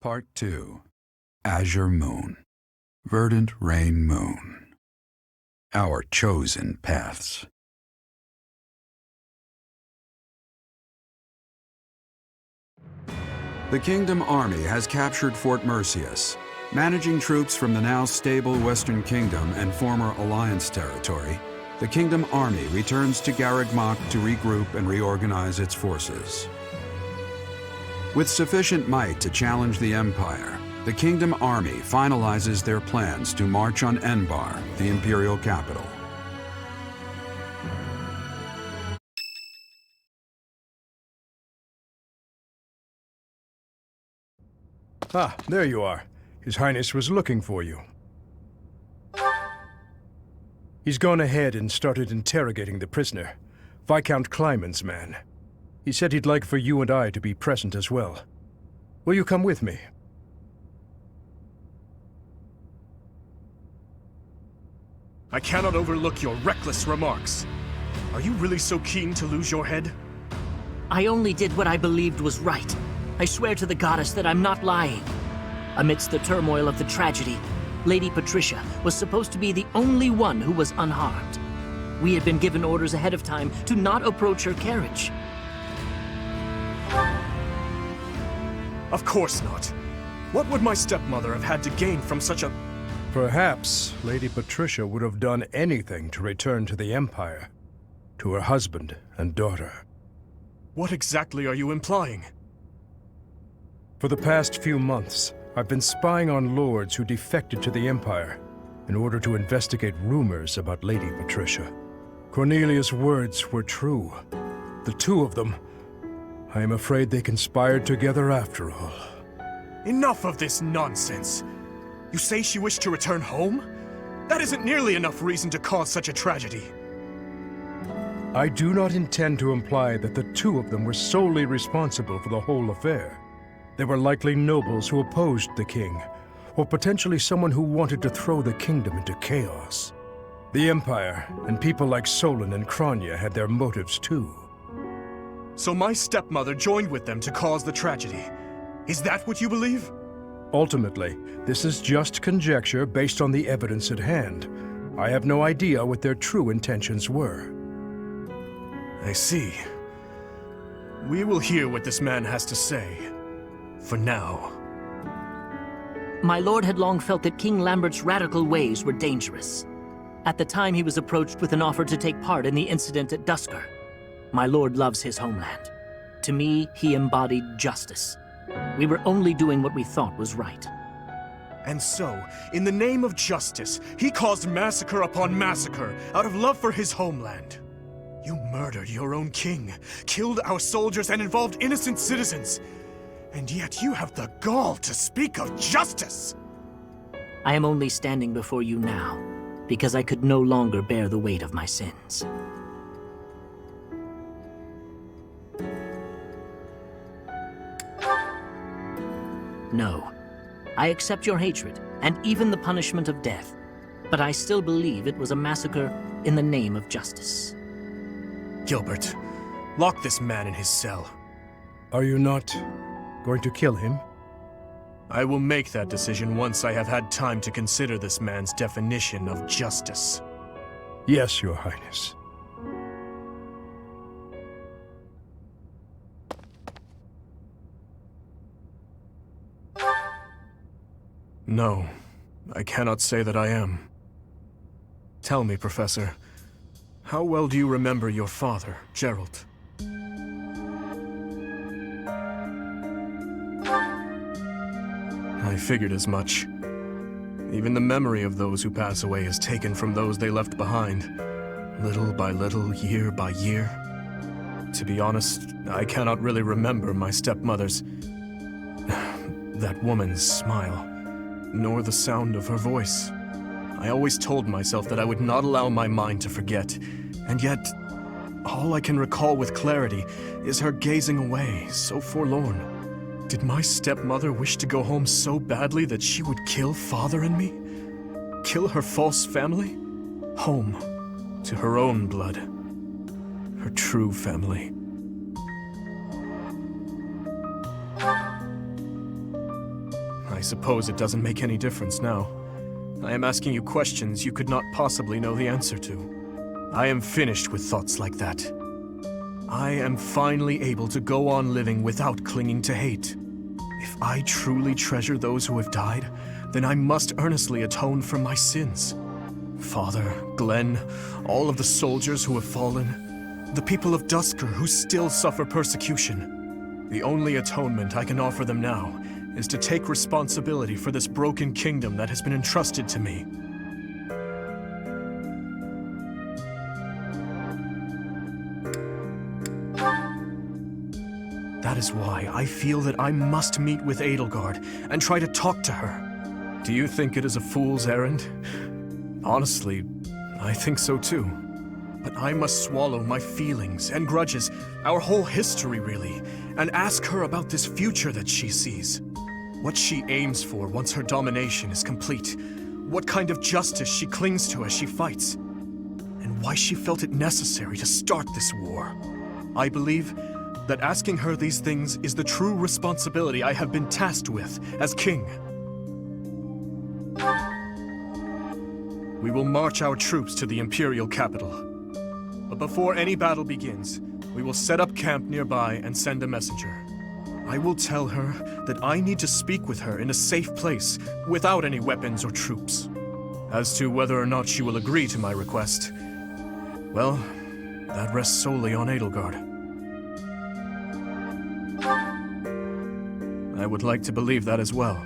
Part 2. Azure Moon. Verdant Rain Moon. Our chosen paths. The Kingdom Army has captured Fort Merceus. Managing troops from the now stable Western Kingdom and former Alliance territory, the Kingdom Army returns to Garreg Mach to regroup and reorganize its forces. With sufficient might to challenge the Empire, the Kingdom Army finalizes their plans to march on Enbar, the Imperial capital. Ah, there you are. His Highness was looking for you. He's gone ahead and started interrogating the prisoner, Viscount Kleiman's man. He said he'd like for you and I to be present as well. Will you come with me? I cannot overlook your reckless remarks. Are you really so keen to lose your head? I only did what I believed was right. I swear to the goddess that I'm not lying. Amidst the turmoil of the tragedy, Lady Patricia was supposed to be the only one who was unharmed. We had been given orders ahead of time to not approach her carriage. Of course not. What would my stepmother have had to gain from such a... Perhaps Lady Patricia would have done anything to return to the Empire, to her husband and daughter. What exactly are you implying? For the past few months, I've been spying on lords who defected to the Empire in order to investigate rumors about Lady Patricia. Cornelia's words were true. The two of them, I am afraid they conspired together after all. Enough of this nonsense! You say she wished to return home? That isn't nearly enough reason to cause such a tragedy. I do not intend to imply that the two of them were solely responsible for the whole affair. They were likely nobles who opposed the king, or potentially someone who wanted to throw the kingdom into chaos. The Empire and people like Solon and Kranya had their motives too. So my stepmother joined with them to cause the tragedy. Is that what you believe? Ultimately, this is just conjecture based on the evidence at hand. I have no idea what their true intentions were. I see. We will hear what this man has to say. For now. My lord had long felt that King Lambert's radical ways were dangerous. At the time, he was approached with an offer to take part in the incident at Dusker. My lord loves his homeland. To me, he embodied justice. We were only doing what we thought was right. And so, in the name of justice, he caused massacre upon massacre out of love for his homeland. You murdered your own king, killed our soldiers, and involved innocent citizens. And yet you have the gall to speak of justice! I am only standing before you now because I could no longer bear the weight of my sins. No, I accept your hatred and even the punishment of death, but I still believe it was a massacre in the name of justice. Gilbert, lock this man in his cell. Are you not going to kill him? I will make that decision once I have had time to consider this man's definition of justice. Yes, Your Highness. No, I cannot say that I am. Tell me, Professor, how well do you remember your father, Gerald? I figured as much. Even the memory of those who pass away is taken from those they left behind, little by little, year by year. To be honest, I cannot really remember my stepmother's... that woman's smile, nor the sound of her voice. I always told myself that I would not allow my mind to forget, and yet, all I can recall with clarity is her gazing away, so forlorn. Did my stepmother wish to go home so badly that she would kill Father and me? Kill her false family? Home, to her own blood. Her true family. I suppose it doesn't make any difference now. I am asking you questions you could not possibly know the answer to. I am finished with thoughts like that. I am finally able to go on living without clinging to hate. If I truly treasure those who have died, then I must earnestly atone for my sins. Father, Glenn, all of the soldiers who have fallen, the people of Dusker who still suffer persecution. The only atonement I can offer them now is to take responsibility for this broken kingdom that has been entrusted to me. That is why I feel that I must meet with Edelgard and try to talk to her. Do you think it is a fool's errand? Honestly, I think so too. But I must swallow my feelings and grudges, our whole history really, and ask her about this future that she sees. What she aims for once her domination is complete. What kind of justice she clings to as she fights. And why she felt it necessary to start this war. I believe that asking her these things is the true responsibility I have been tasked with as king. We will march our troops to the Imperial capital. But before any battle begins, we will set up camp nearby and send a messenger. I will tell her that I need to speak with her in a safe place, without any weapons or troops. As to whether or not she will agree to my request, well, that rests solely on Edelgard. I would like to believe that as well.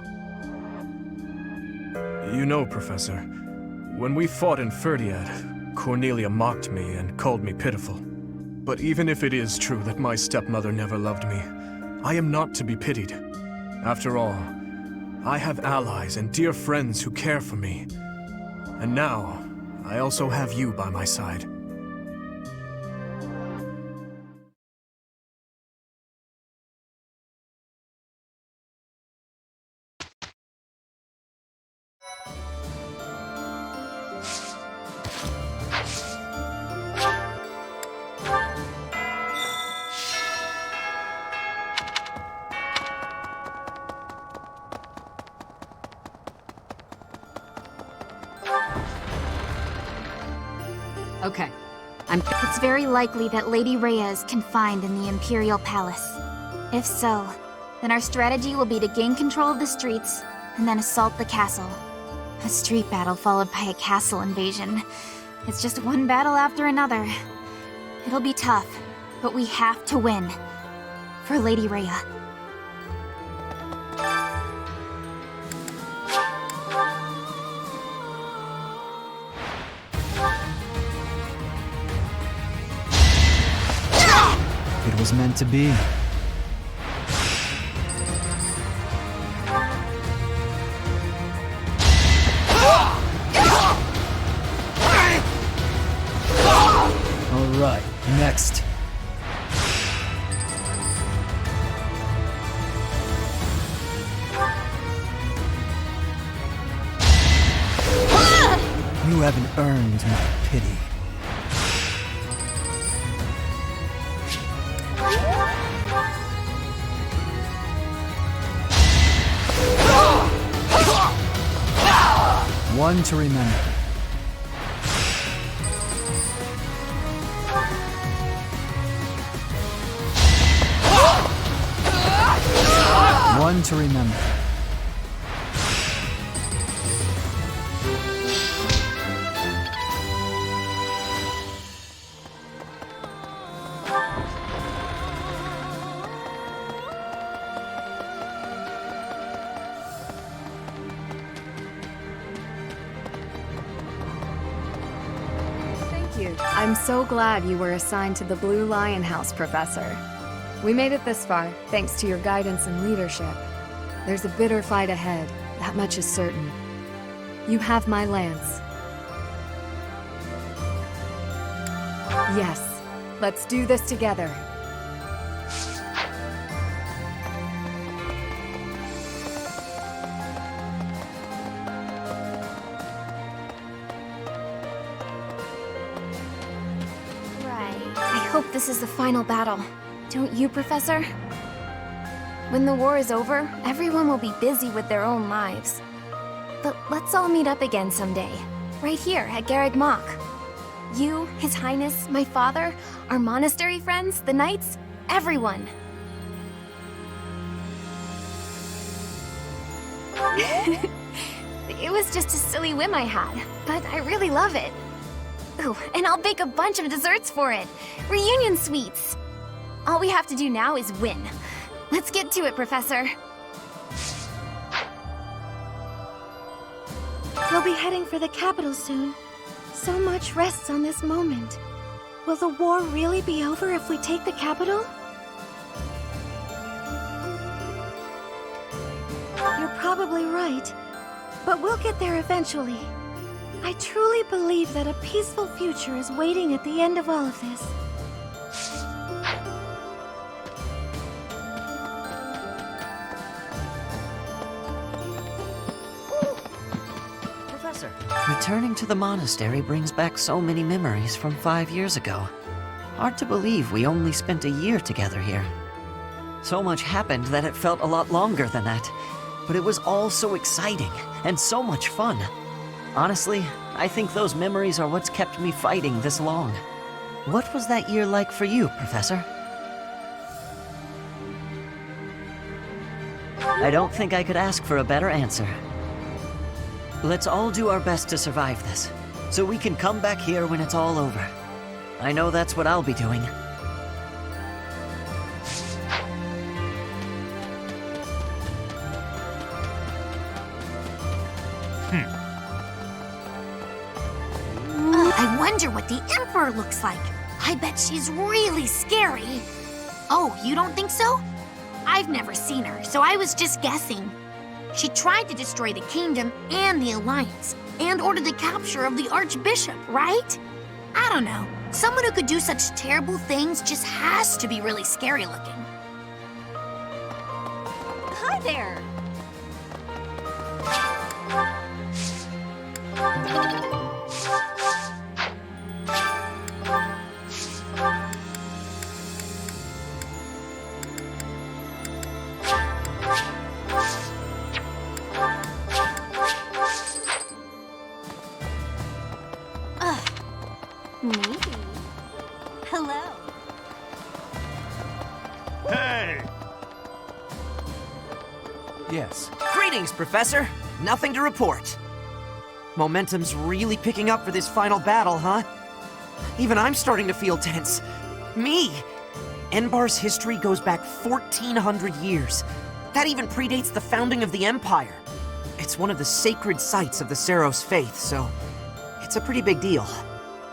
You know, Professor, when we fought in Ferdiad, Cornelia mocked me and called me pitiful. But even if it is true that my stepmother never loved me, I am not to be pitied. After all, I have allies and dear friends who care for me. And now, I also have you by my side. Okay. It's very likely that Lady Rhea is confined in the Imperial Palace. If so, then our strategy will be to gain control of the streets, and then assault the castle. A street battle followed by a castle invasion. It's just one battle after another. It'll be tough, but we have to win. For Lady Rhea. It was meant to be. All right, next. You haven't earned my pity. One to remember. One to remember. I'm so glad you were assigned to the Blue Lion House, Professor. We made it this far, thanks to your guidance and leadership. There's a bitter fight ahead, that much is certain. You have my lance. Yes, let's do this together. I hope this is the final battle. Don't you, Professor? When the war is over, everyone will be busy with their own lives. But let's all meet up again someday, right here at Garreg Mach. You, His Highness, my father, our monastery friends, the knights, everyone. It was just a silly whim I had, but I really love it. Ooh, and I'll bake a bunch of desserts for it. Reunion sweets. All we have to do now is win. Let's get to it, Professor. We'll be heading for the capital soon. So much rests on this moment. Will the war really be over if we take the capital? You're probably right, but we'll get there eventually. I truly believe that a peaceful future is waiting at the end of all of this. Professor. Returning to the monastery brings back so many memories from 5 years ago. Hard to believe we only spent a year together here. So much happened that it felt a lot longer than that. But it was all so exciting and so much fun. Honestly, I think those memories are what's kept me fighting this long. What was that year like for you, Professor? I don't think I could ask for a better answer. Let's all do our best to survive this, so we can come back here when it's all over. I know that's what I'll be doing. I wonder what the Emperor looks like. I bet she's really scary. Oh, you don't think so? I've never seen her, so I was just guessing. She tried to destroy the kingdom and the Alliance, and order the capture of the Archbishop, right? I don't know. Someone who could do such terrible things just has to be really scary looking. Hi there! Me? Hello. Hey! Yes. Greetings, Professor. Nothing to report. Momentum's really picking up for this final battle, huh? Even I'm starting to feel tense. Me! Enbar's history goes back 1,400 years. That even predates the founding of the Empire. It's one of the sacred sites of the Seros faith, so it's a pretty big deal.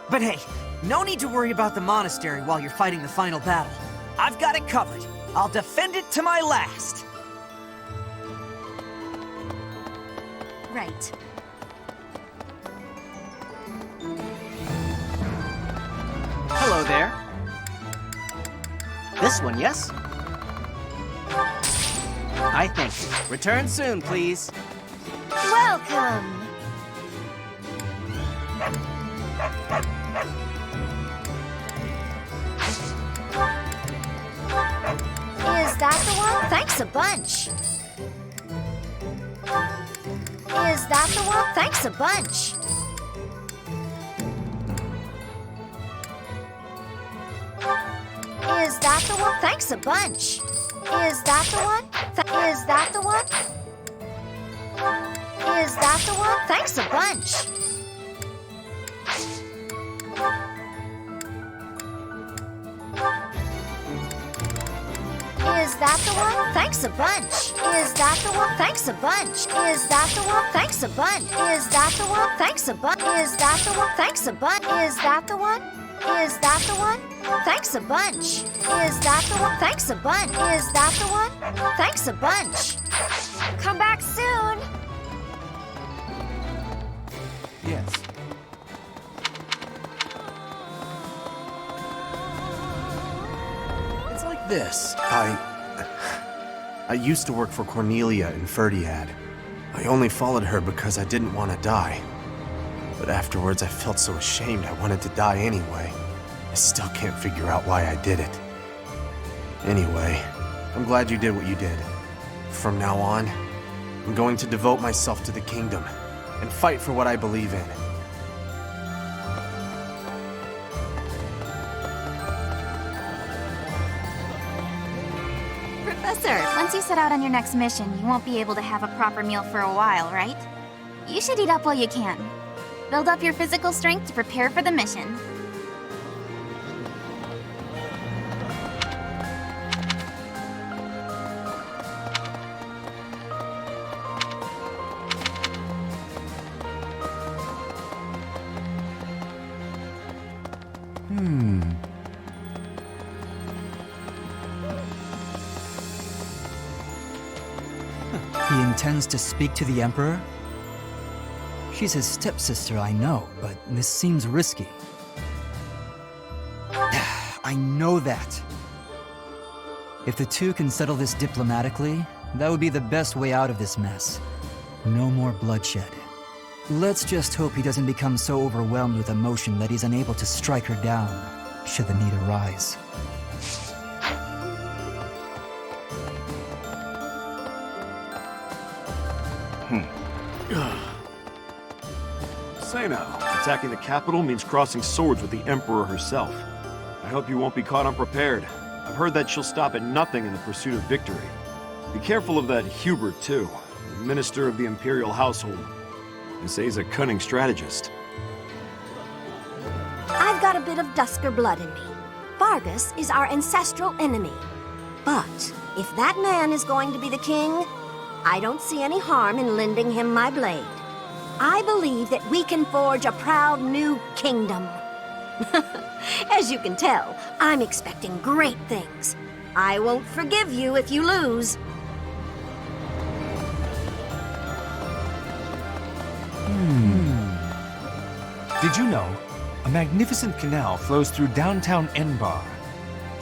But hey, no need to worry about the monastery while you're fighting the final battle. I've got it covered. I'll defend it to my last. Right. Hello there. This one, yes? I thank you. Return soon, please. Welcome! Is that the one? Thanks a bunch. Is that the one? Thanks a bunch. Is that the one? Thanks a bunch. Is that the one? Is that the one? Is that the one? Thanks a bunch. Is that the one? Thanks a bunch. Is that the one? Thanks a bunch. Is that the one? Thanks a bunch. Is that the one? Thanks a bunch. Is that the one? Thanks a bunch. Is that the one? Is that the one? Thanks a bunch. Is that the one? Thanks a bunch. Is that the one? Thanks a bunch. Come back soon. Yes. It's like this. I used to work for Cornelia in Ferdiad. I only followed her because I didn't want to die. But afterwards I felt so ashamed I wanted to die anyway. I still can't figure out why I did it. Anyway, I'm glad you did what you did. From now on, I'm going to devote myself to the kingdom and fight for what I believe in. Professor, once you set out on your next mission, you won't be able to have a proper meal for a while, right? You should eat up while you can. Build up your physical strength to prepare for the mission. He intends to speak to the Emperor? She's his stepsister, I know, but this seems risky. I know that. If the two can settle this diplomatically, that would be the best way out of this mess. No more bloodshed. Let's just hope he doesn't become so overwhelmed with emotion that he's unable to strike her down, should the need arise. Say now, attacking the capital means crossing swords with the Emperor herself. I hope you won't be caught unprepared. I've heard that she'll stop at nothing in the pursuit of victory. Be careful of that Hubert, too, the minister of the Imperial household. They say he's a cunning strategist. I've got a bit of Dusker blood in me. Vargas is our ancestral enemy. But if that man is going to be the king, I don't see any harm in lending him my blade. I believe that we can forge a proud new kingdom. As you can tell, I'm expecting great things. I won't forgive you if you lose. Did you know a magnificent canal flows through downtown Enbar?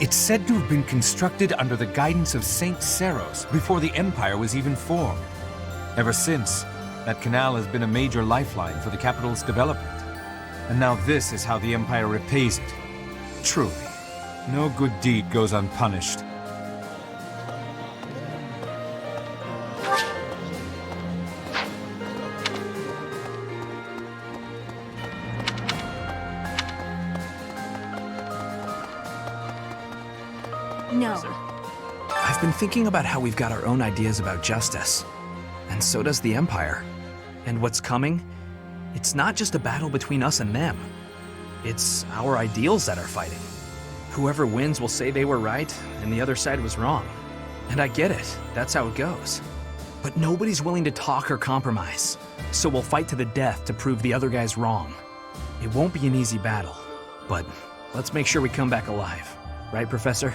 It's said to have been constructed under the guidance of Saint Seros before the Empire was even formed. Ever since, that canal has been a major lifeline for the capital's development. And now this is how the Empire repays it. Truly, no good deed goes unpunished. No. I've been thinking about how we've got our own ideas about justice. And so does the Empire. And what's coming? It's not just a battle between us and them. It's our ideals that are fighting. Whoever wins will say they were right, and the other side was wrong. And I get it. That's how it goes. But nobody's willing to talk or compromise. So we'll fight to the death to prove the other guy's wrong. It won't be an easy battle. But let's make sure we come back alive. Right, Professor?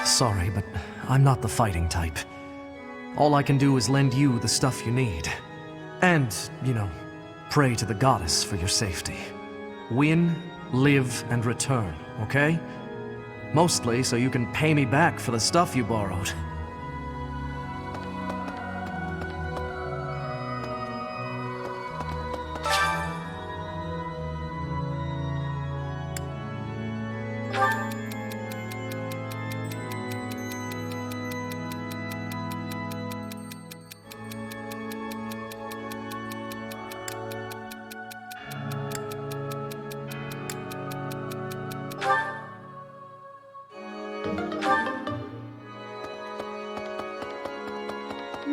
Sorry, but I'm not the fighting type. All I can do is lend you the stuff you need. And, you know, pray to the goddess for your safety. Win, live, and return, okay? Mostly so you can pay me back for the stuff you borrowed.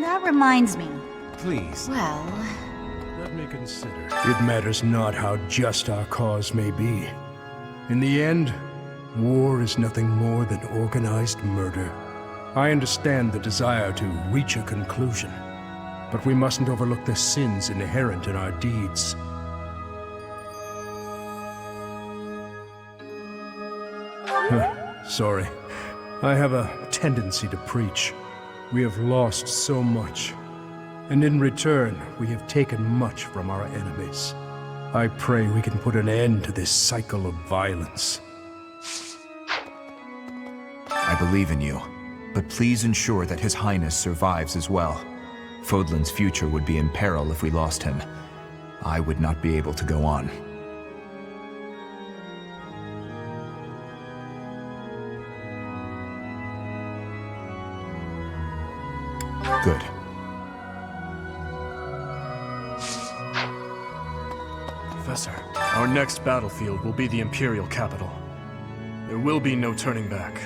That reminds me. Please. Well... Let me consider. It matters not how just our cause may be. In the end, war is nothing more than organized murder. I understand the desire to reach a conclusion, but we mustn't overlook the sins inherent in our deeds. Sorry. I have a tendency to preach. We have lost so much. And in return, we have taken much from our enemies. I pray we can put an end to this cycle of violence. I believe in you, but please ensure that His Highness survives as well. Fodlan's future would be in peril if we lost him. I would not be able to go on. Good. Professor, our next battlefield will be the Imperial capital. There will be no turning back.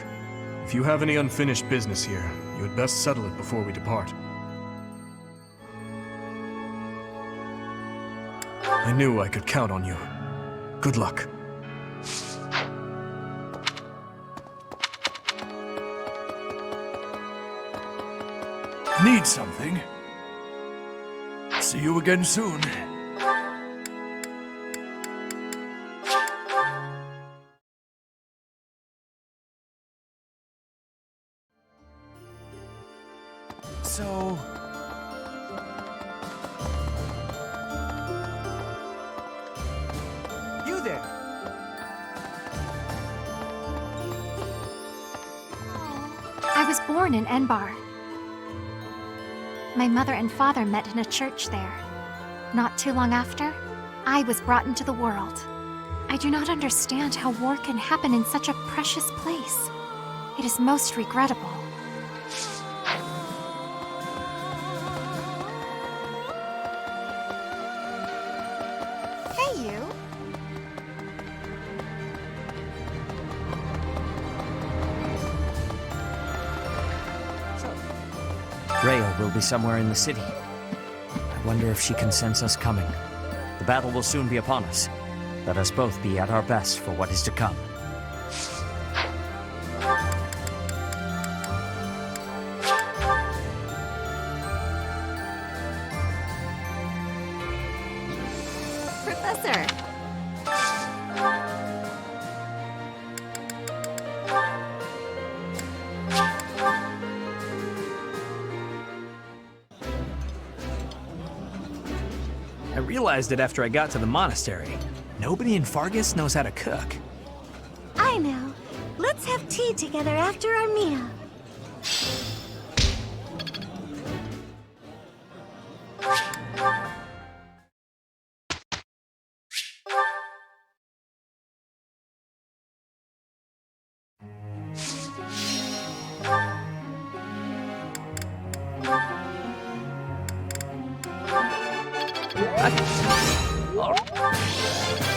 If you have any unfinished business here, you had best settle it before we depart. I knew I could count on you. Good luck. Need something? See you again soon. So... You there! I was born in Enbar. My mother and father met in a church there. Not too long after, I was brought into the world. I do not understand how war can happen in such a precious place. It is most regrettable. Hey, you! Rhea will be somewhere in the city. I wonder if she can sense us coming. The battle will soon be upon us. Let us both be at our best for what is to come. Professor! I realized it after I got to the monastery. Nobody in Fargus knows how to cook. I know. Let's have tea together after our meal.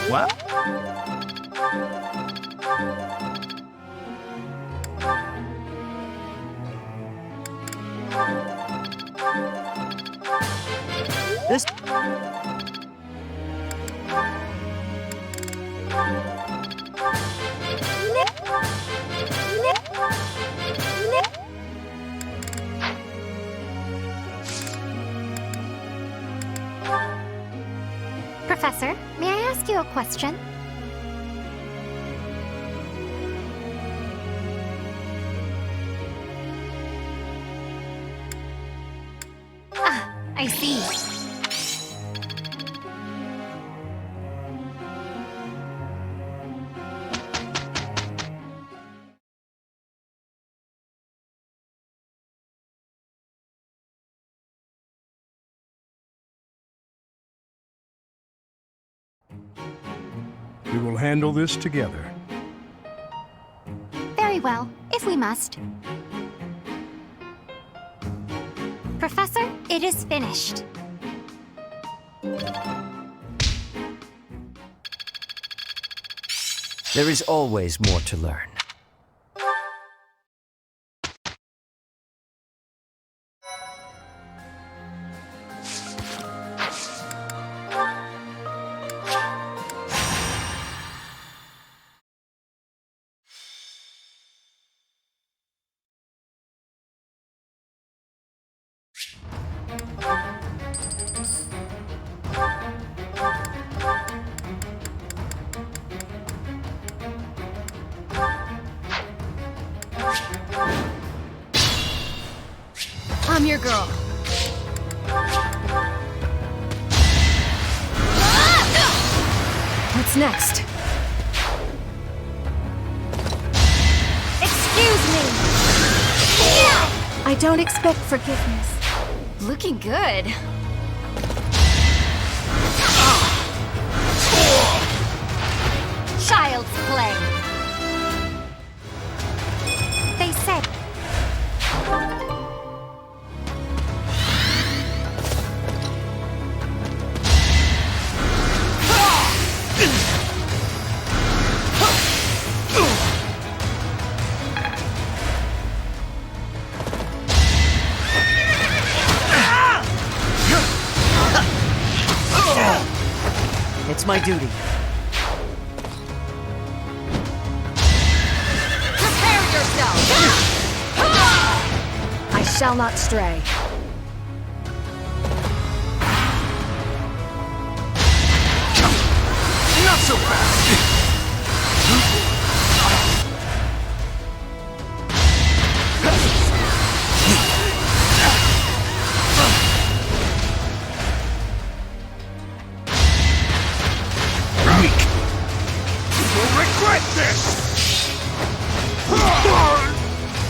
What? This... Professor, may I ask you a question? Ah, I see. We will handle this together. Very well, if we must. Professor, it is finished. There is always more to learn. I'm your girl. What's next? Excuse me! I don't expect forgiveness. Looking good. Child's play. They said. It's my duty. Prepare yourself! I shall not stray. Not so fast! Regret this!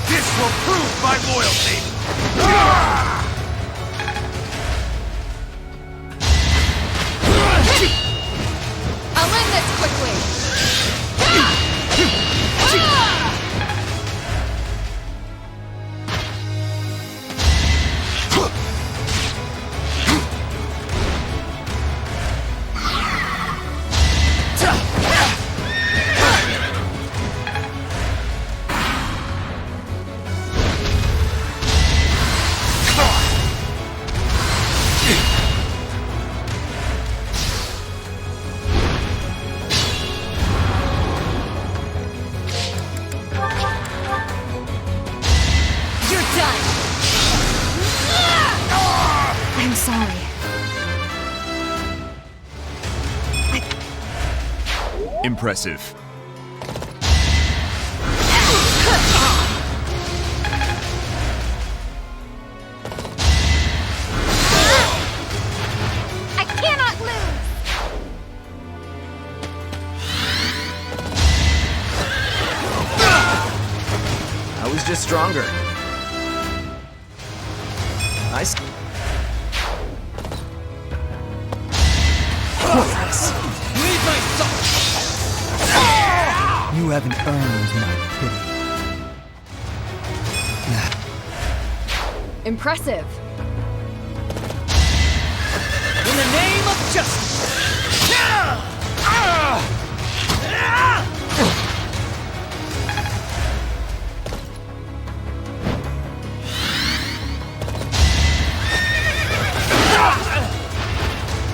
This will prove my loyalty! I'll end this quickly! I'm sorry. Impressive. I cannot lose! I was just stronger. You haven't earned my pity. Impressive. In the name of justice!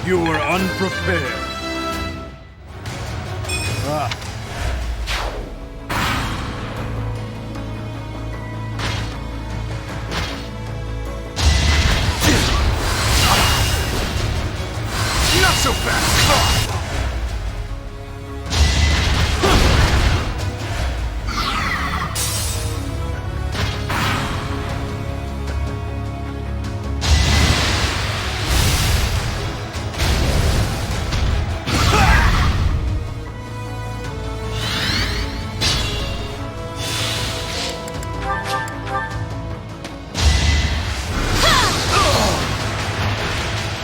You were unprepared. Not so fast!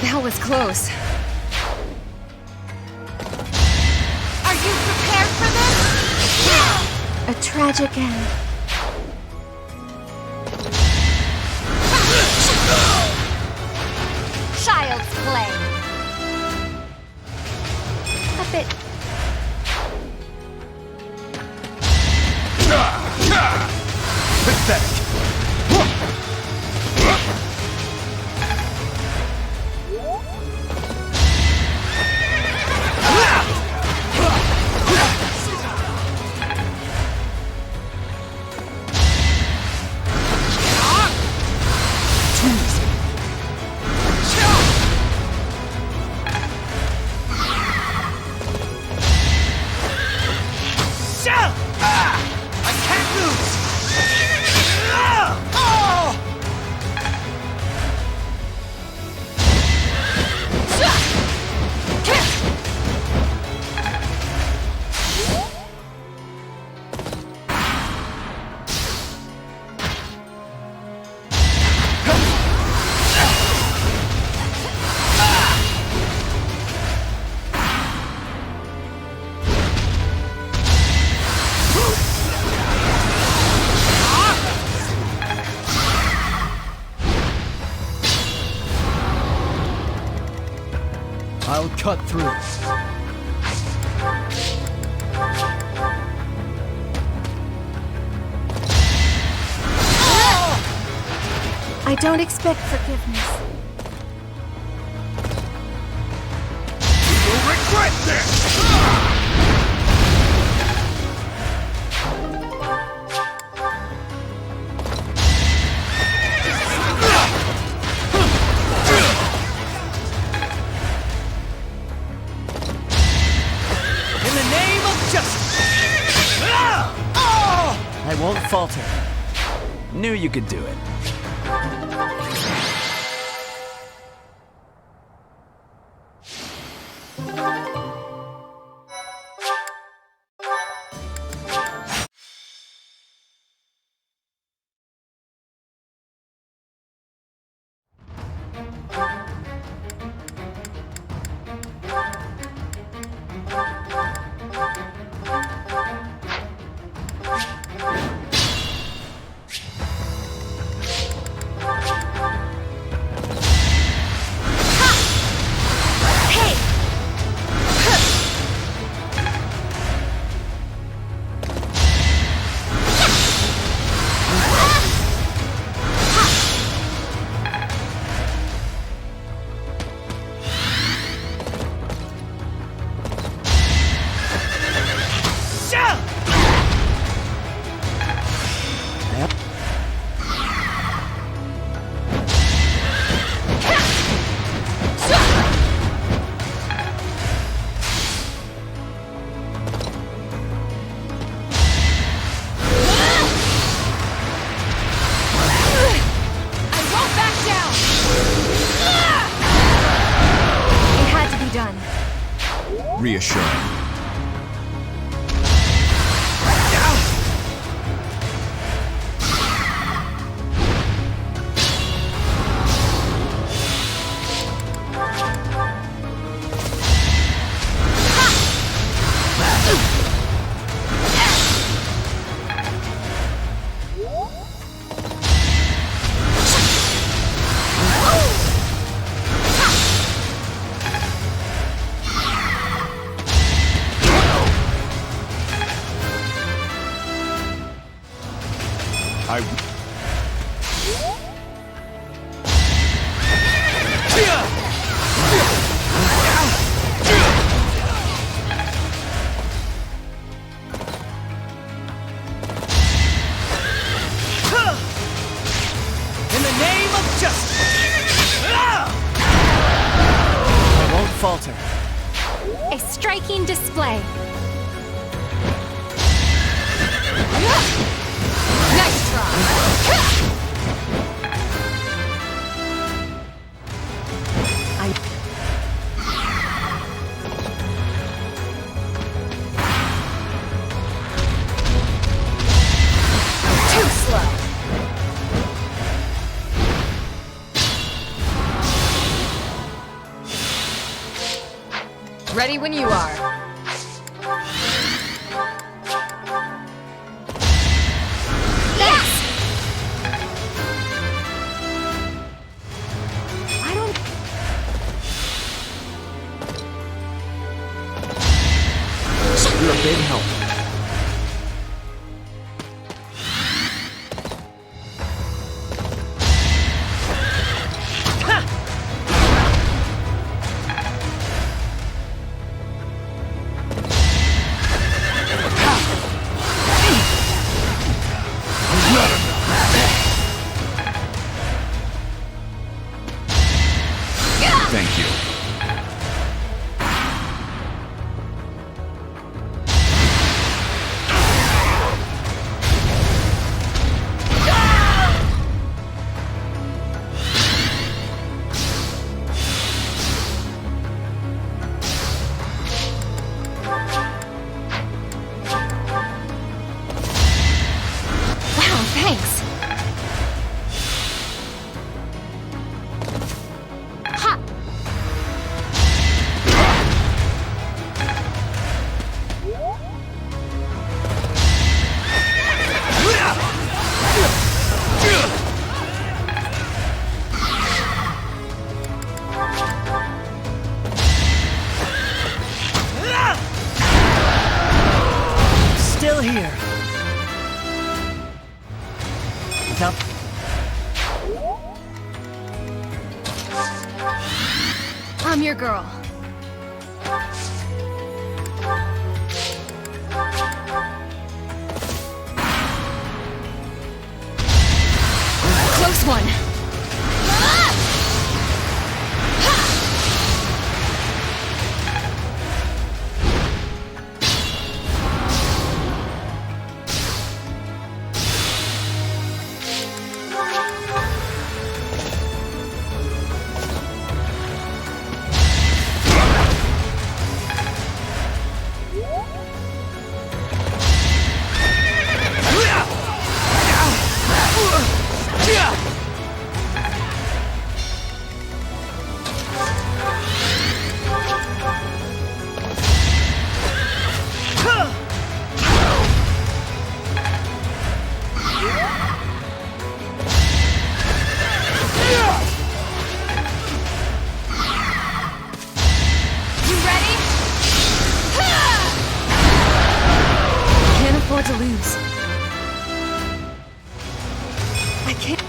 That was close. Are you prepared for this? A tragic end. Child's play. A bit. Pathetic! I'll cut through. I don't expect forgiveness. You'll regret this! In the name of justice! I won't falter. Knew you could do it. Reassuring. In the name of justice! I won't falter. A striking display. Nice try. Too slow. Ready when you are. You're a big help. Thank you. Too girl. Close one. To lose. I can't.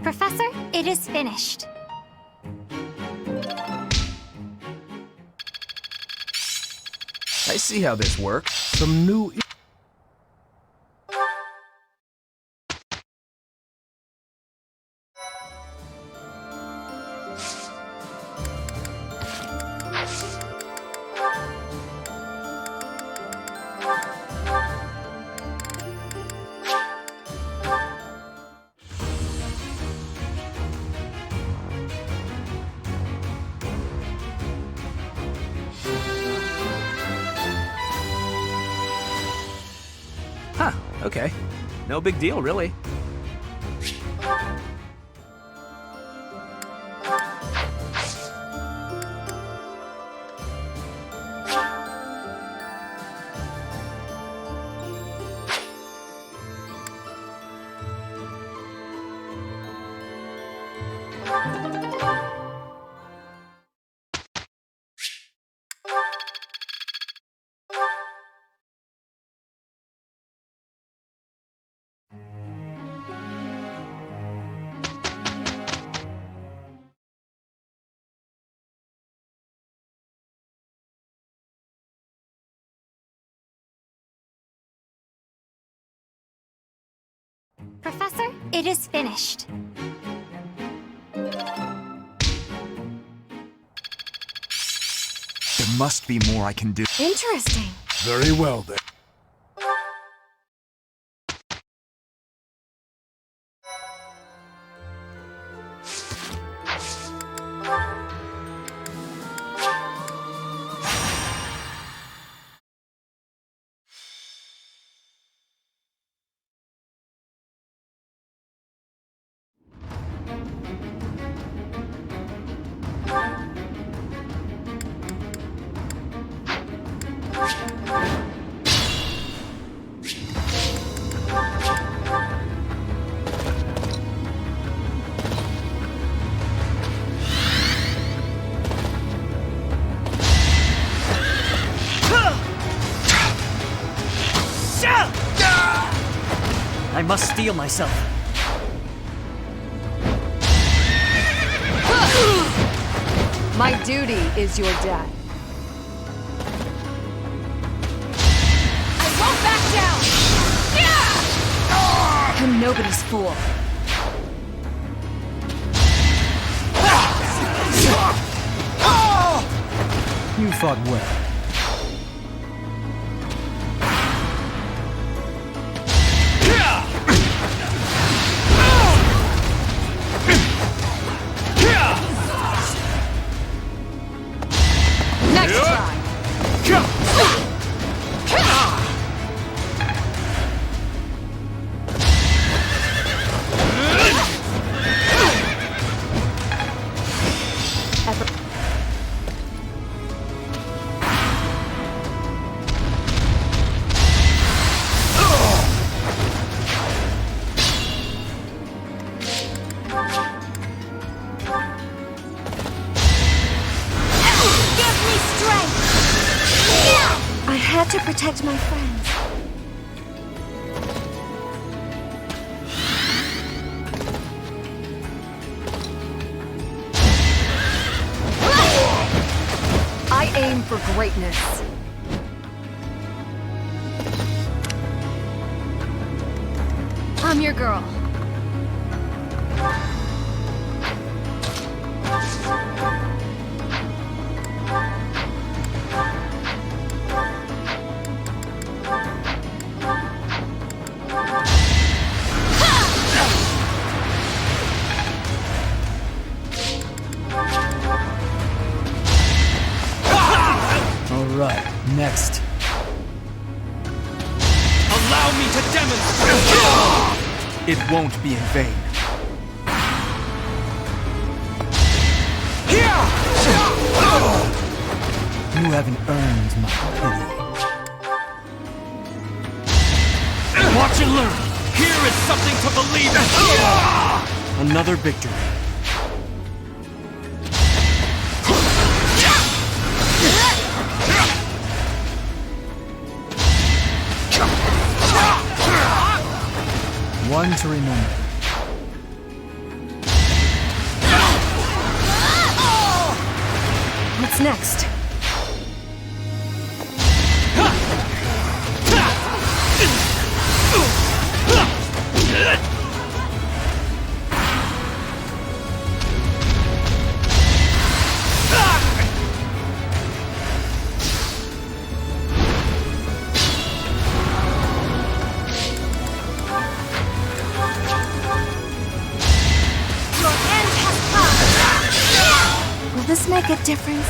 Professor, it is finished. I see how this works. Some new... Huh, okay. No big deal, really. Professor, it is finished. There must be more I can do. Interesting. Very well, then. I must steel myself. My duty is your death. I won't back down! I'm nobody's fool. You fought well. Next try. protect my friends. I aim for greatness. I'm your girl. All right, next. Allow me to demonstrate! It won't be in vain. You haven't earned my pity. Watch and learn! Here is something to believe in! Another victory. One to remember. What's next? Will this make a difference?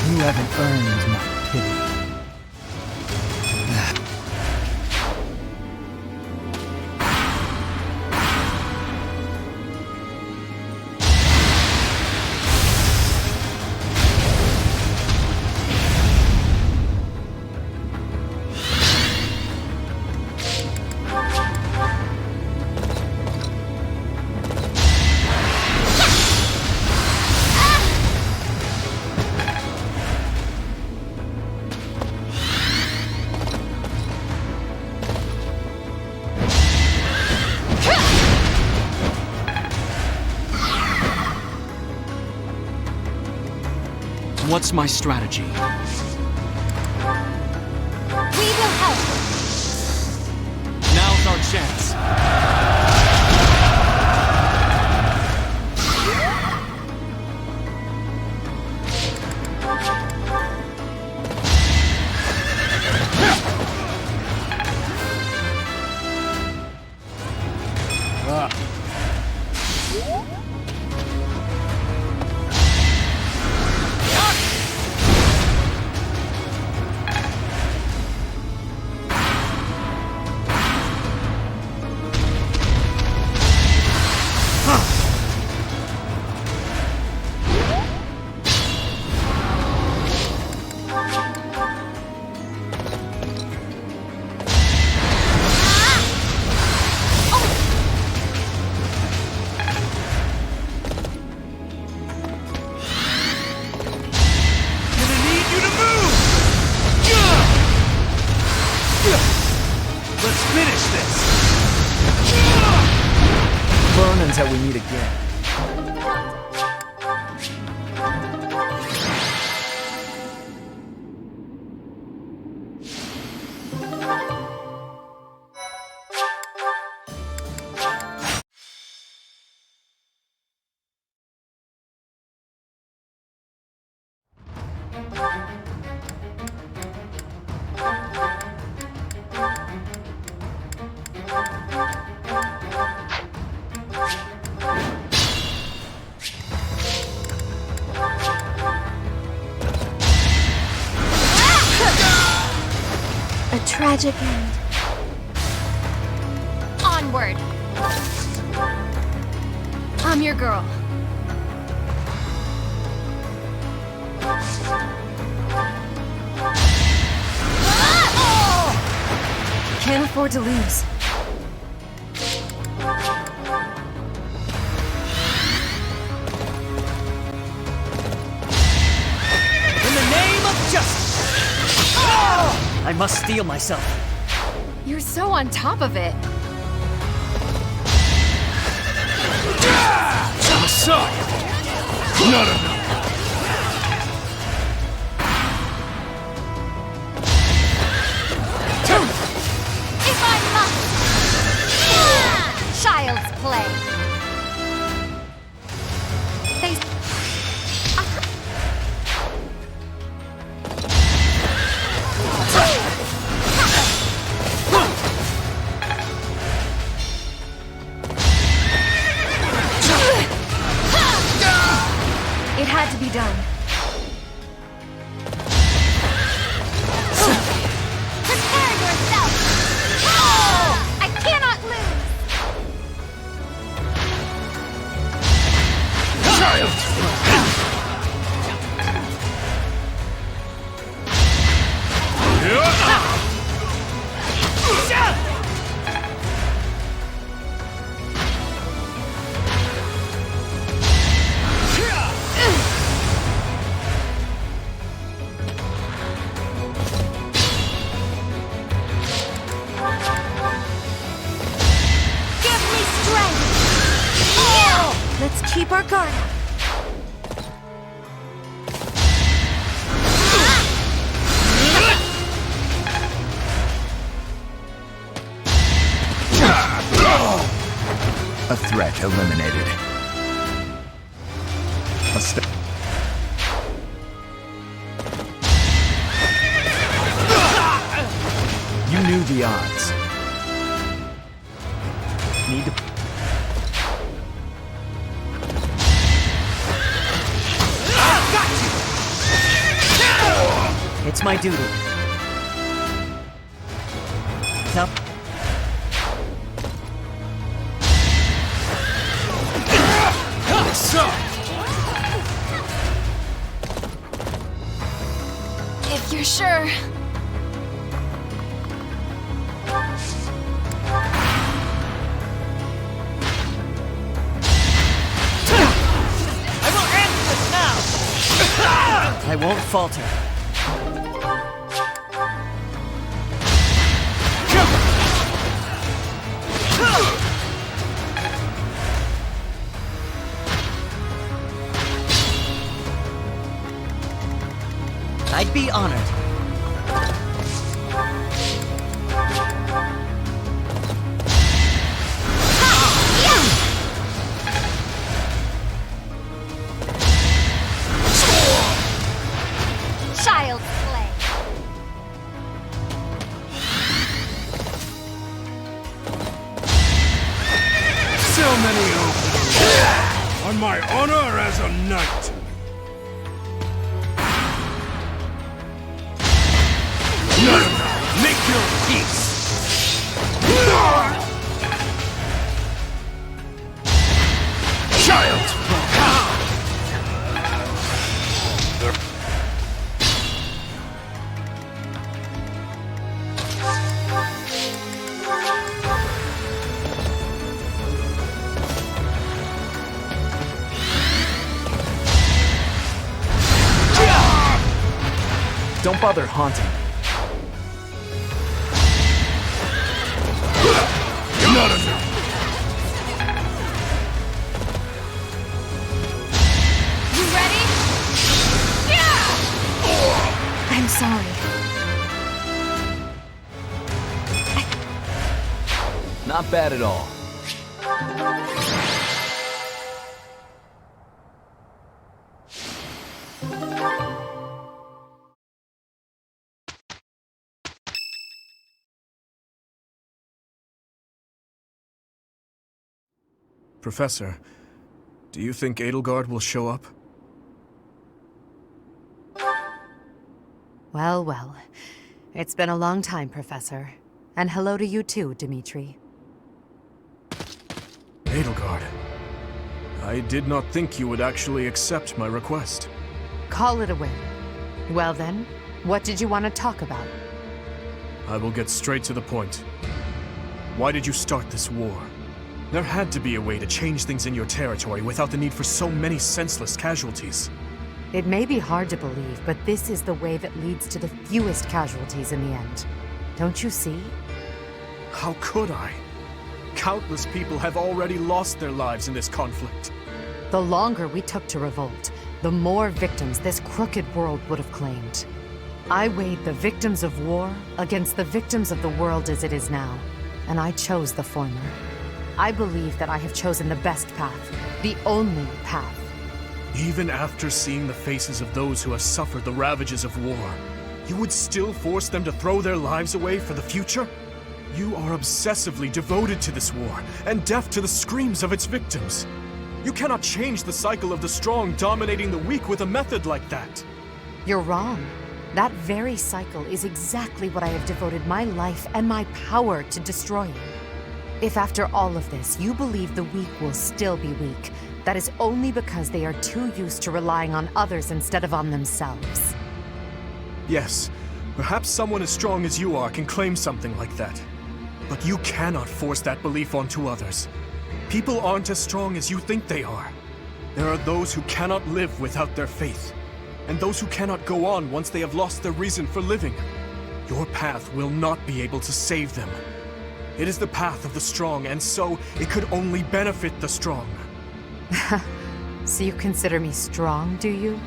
You haven't earned my pity. What's my strategy? We will help. Now's our chance. Let's finish this! Burn until we meet again. A tragic end. Onward. I'm your girl. Can't afford to lose. In the name of justice! Oh! I must steel myself. You're so on top of it. Not enough. If I must! Child's play. They... It had to be done. Prepare yourself! Oh! I cannot lose! Give me strength! Let's keep our guard up. A threat eliminated. A step. You knew the odds. Need to... It's my duty. Now, If you're sure. I will end this now! I won't falter. I'd be honored. Child's play. So many openings. On my honor as a knight. Make your peace! Child! Don't bother haunting. Not enough. You ready? I'm sorry. Not bad at all. Professor, do you think Edelgard will show up? Well, well. It's been a long time, Professor. And hello to you too, Dimitri. Edelgard, I did not think you would actually accept my request. Call it a win. Well then, what did you want to talk about? I will get straight to the point. Why did you start this war? There had to be a way to change things in your territory without the need for so many senseless casualties. It may be hard to believe, but this is the way that leads to the fewest casualties in the end. Don't you see? How could I? Countless people have already lost their lives in this conflict. The longer we took to revolt, the more victims this crooked world would have claimed. I weighed the victims of war against the victims of the world as it is now, and I chose the former. I believe that I have chosen the best path, the only path. Even after seeing the faces of those who have suffered the ravages of war, you would still force them to throw their lives away for the future? You are obsessively devoted to this war, and deaf to the screams of its victims. You cannot change the cycle of the strong dominating the weak with a method like that. You're wrong. That very cycle is exactly what I have devoted my life and my power to destroying. If after all of this, you believe the weak will still be weak, that is only because they are too used to relying on others instead of on themselves. Yes, perhaps someone as strong as you are can claim something like that. But you cannot force that belief onto others. People aren't as strong as you think they are. There are those who cannot live without their faith, and those who cannot go on once they have lost their reason for living. Your path will not be able to save them. It is the path of the strong, and so it could only benefit the strong. So you consider me strong, do you?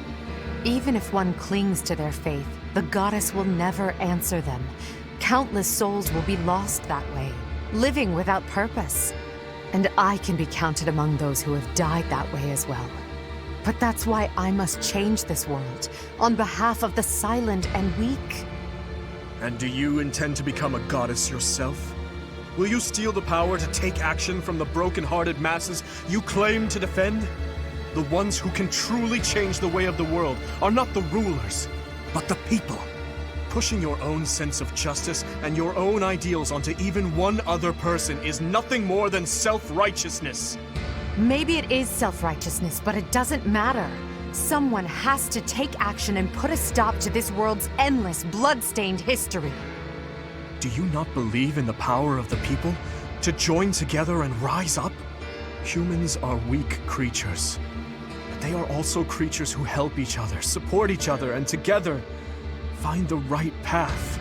Even if one clings to their faith, the goddess will never answer them. Countless souls will be lost that way, living without purpose. And I can be counted among those who have died that way as well. But that's why I must change this world, on behalf of the silent and weak. And do you intend to become a goddess yourself? Will you steal the power to take action from the broken-hearted masses you claim to defend? The ones who can truly change the way of the world are not the rulers, but the people. Pushing your own sense of justice and your own ideals onto even one other person is nothing more than self-righteousness. Maybe it is self-righteousness, but it doesn't matter. Someone has to take action and put a stop to this world's endless, blood-stained history. Do you not believe in the power of the people to join together and rise up? Humans are weak creatures, but they are also creatures who help each other, support each other, and together find the right path.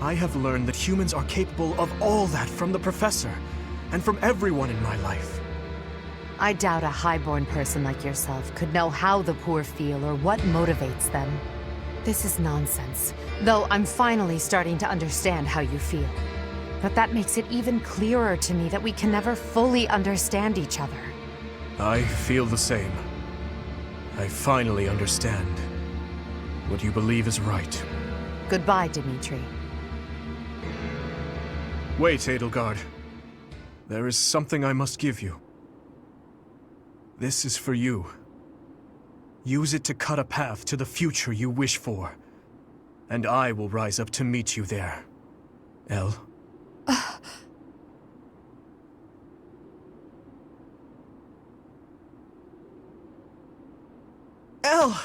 I have learned that humans are capable of all that from the professor, and from everyone in my life. I doubt a highborn person like yourself could know how the poor feel or what motivates them. This is nonsense, though I'm finally starting to understand how you feel. But that makes it even clearer to me that we can never fully understand each other. I feel the same. I finally understand. What you believe is right. Goodbye, Dimitri. Wait, Edelgard. There is something I must give you. This is for you. Use it to cut a path to the future you wish for. And I will rise up to meet you there. Elle? Elle!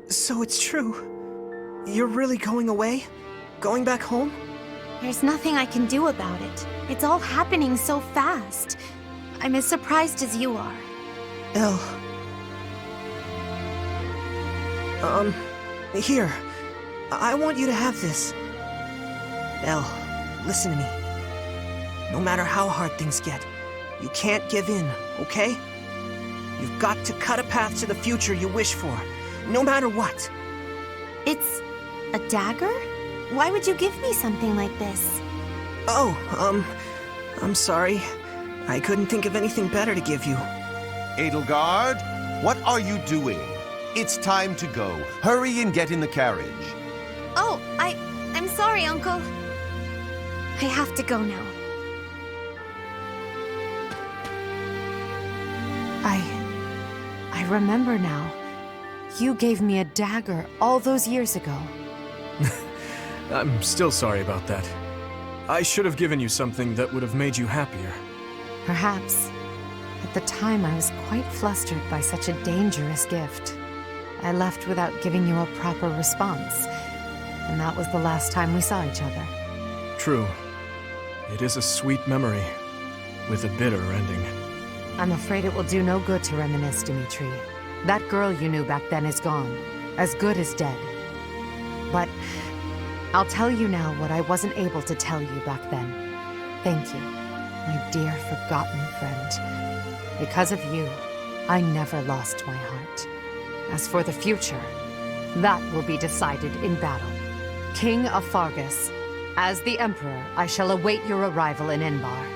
So it's true. You're really going away? Going back home? There's nothing I can do about it. It's all happening so fast. I'm as surprised as you are. Elle. Here. I want you to have this. Elle, listen to me. No matter how hard things get, you can't give in, okay? You've got to cut a path to the future you wish for, no matter what. It's a dagger? Why would you give me something like this? Oh, I'm sorry. I couldn't think of anything better to give you. Edelgard, what are you doing? It's time to go. Hurry and get in the carriage. Oh, I'm sorry, Uncle. I have to go now. I remember now. You gave me a dagger all those years ago. I'm still sorry about that. I should have given you something that would have made you happier. Perhaps. At the time, I was quite flustered by such a dangerous gift. I left without giving you a proper response. And that was the last time we saw each other. True. It is a sweet memory, with a bitter ending. I'm afraid it will do no good to reminisce, Dimitri. That girl you knew back then is gone. As good as dead. But I'll tell you now what I wasn't able to tell you back then. Thank you, my dear forgotten friend. Because of you, I never lost my heart. As for the future, that will be decided in battle. King of Fargus, as the Emperor, I shall await your arrival in Enbar.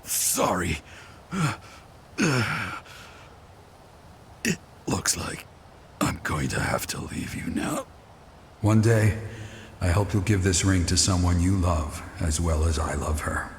Sorry. It looks like I'm going to have to leave you now. One day, I hope you'll give this ring to someone you love as well as I love her.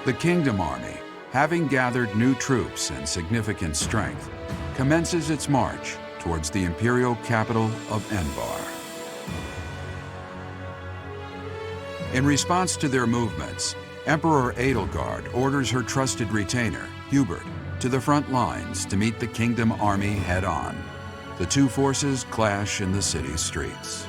The Kingdom Army, having gathered new troops and significant strength, commences its march towards the imperial capital of Enbar. In response to their movements, Emperor Edelgard orders her trusted retainer, Hubert, to the front lines to meet the Kingdom Army head-on. The two forces clash in the city's streets.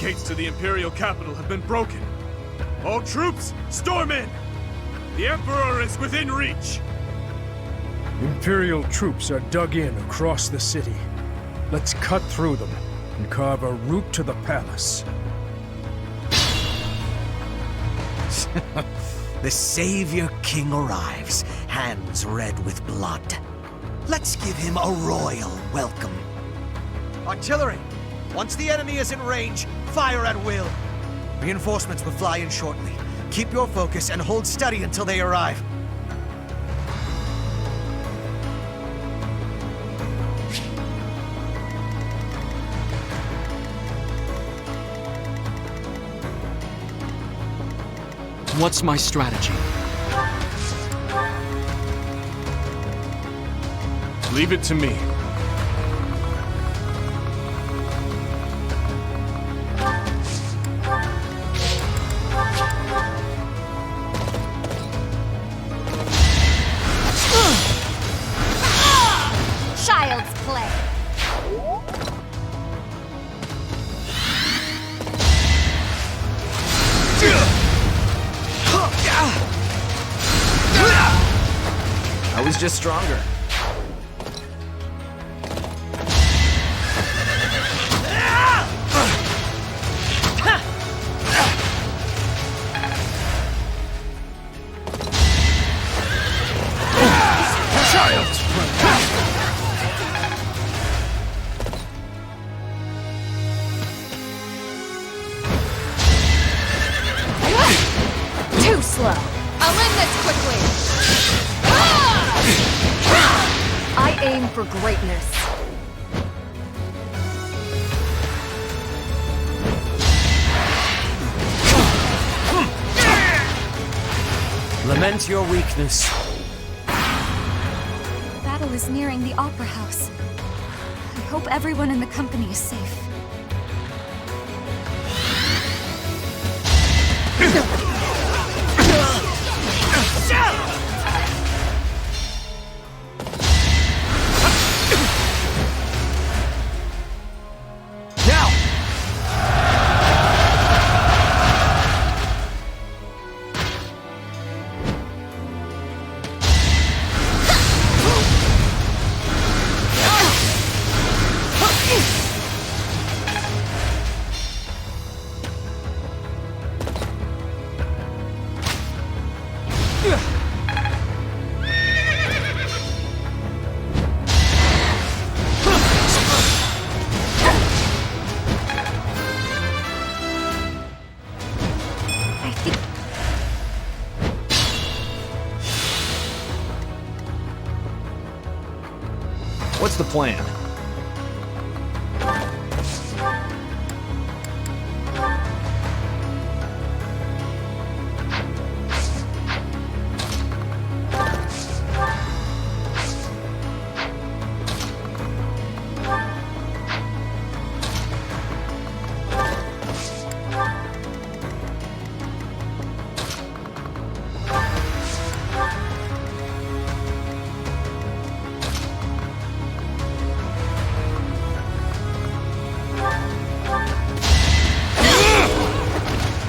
Gates to the Imperial capital have been broken. All troops, storm in! The Emperor is within reach! Imperial troops are dug in across the city. Let's cut through them and carve a route to the palace. The Savior King arrives, hands red with blood. Let's give him a royal welcome. Artillery! Once the enemy is in range, fire at will. Reinforcements will fly in shortly. Keep your focus and hold steady until they arrive. What's my strategy? Leave it to me. Child's play. I was just stronger. Too slow. I'll end this quickly. I aim for greatness. Lament your weakness. Battle is nearing the Opera House. I hope everyone in the company is safe. What's the plan?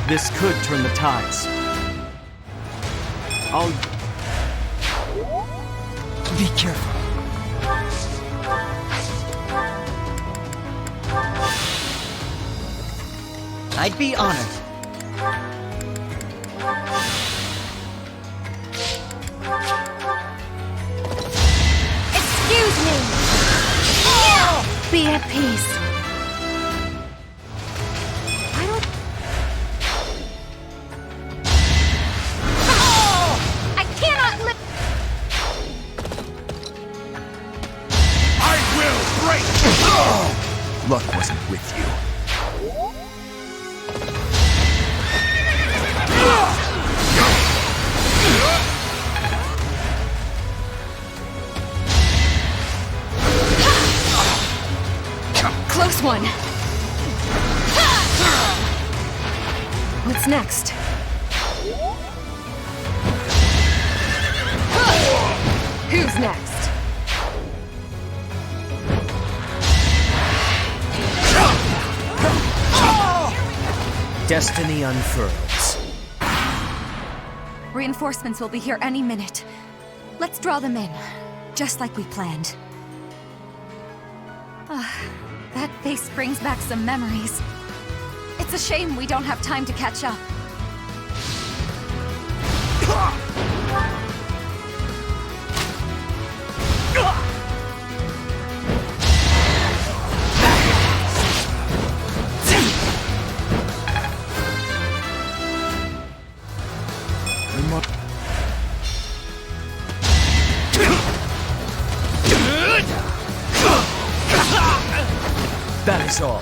This could turn the tides. I'll... Be careful. I'd be honored. Excuse me! Be at peace. Luck wasn't with you. Close one. What's next? Who's next? Destiny unfurls. Reinforcements will be here any minute. Let's draw them in, just like we planned. That face brings back some memories. It's a shame we don't have time to catch up. That is all.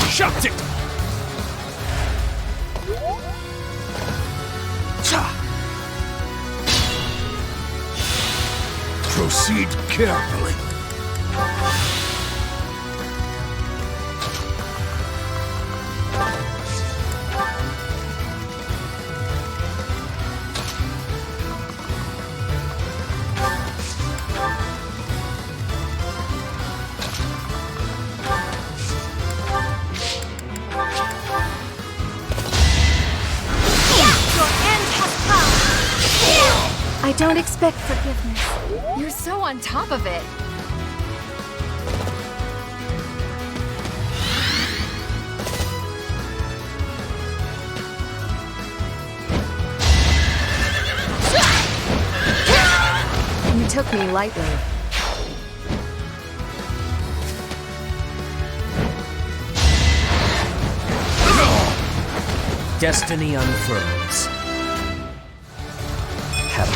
Shut it! Proceed carefully. I don't expect forgiveness. You're so on top of it. You took me lightly. Destiny unfurls. Hell.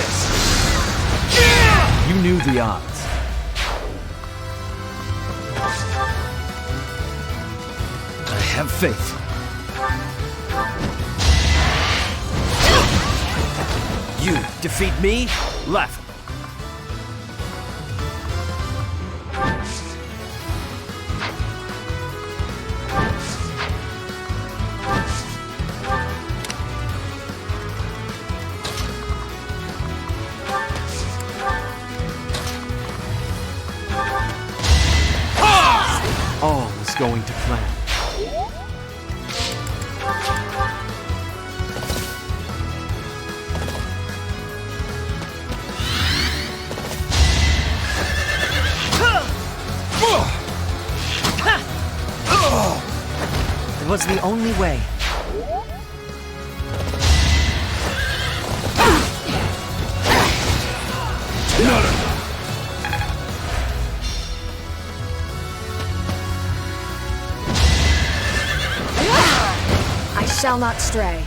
this! You knew the odds. I have faith. You defeat me? Laughable. All is going to plan. It was the only way. I shall not stray.